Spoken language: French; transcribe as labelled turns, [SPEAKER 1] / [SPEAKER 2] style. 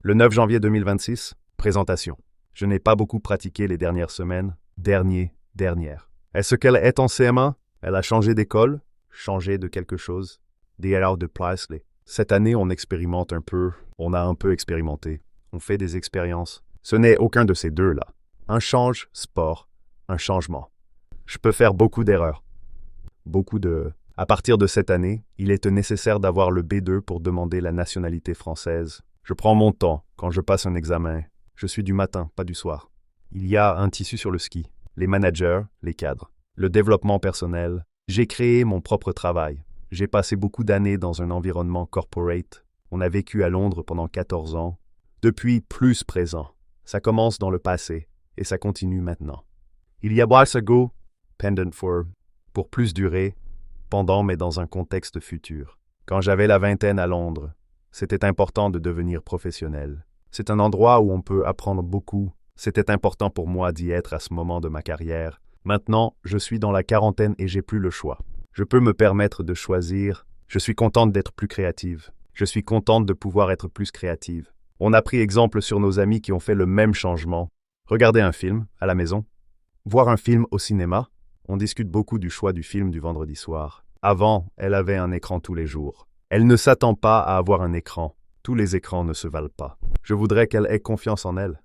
[SPEAKER 1] Le 9 janvier 2026, présentation. Je n'ai pas beaucoup pratiqué les dernières semaines. Dernière. Est-ce qu'elle est en CM1? Elle a changé d'école? Changé de quelque chose? Des erreurs de place. Cette année, on expérimente un peu. On a un peu expérimenté. On fait des expériences. Ce n'est aucun de ces deux-là. Un sport, un changement. Je peux faire beaucoup d'erreurs. À partir de cette année, il est nécessaire d'avoir le B2 pour demander la nationalité française. Je prends mon temps quand je passe un examen. Je suis du matin, pas du soir. Il y a un tissu sur le ski. Les managers, les cadres. Le développement personnel. J'ai créé mon propre travail. J'ai passé beaucoup d'années dans un environnement corporate. On a vécu à Londres pendant 14 ans. Depuis plus présent. Ça commence dans le passé et ça continue maintenant. Il y a Barsago, pendant pour plus durer, pendant mais dans un contexte futur. Quand j'avais la vingtaine à Londres, c'était important de devenir professionnel. C'est un endroit où on peut apprendre beaucoup. C'était important pour moi d'y être à ce moment de ma carrière. Maintenant, je suis dans la quarantaine et j'ai plus le choix. Je peux me permettre de choisir. Je suis contente d'être plus créative. Je suis contente de pouvoir être plus créative. On a pris exemple sur nos amis qui ont fait le même changement. Regarder un film à la maison. Voir un film au cinéma. On discute beaucoup du choix du film du vendredi soir. Avant, elle avait un écran tous les jours. Elle ne s'attend pas à avoir un écran. Tous les écrans ne se valent pas. Je voudrais qu'elle ait confiance en elle.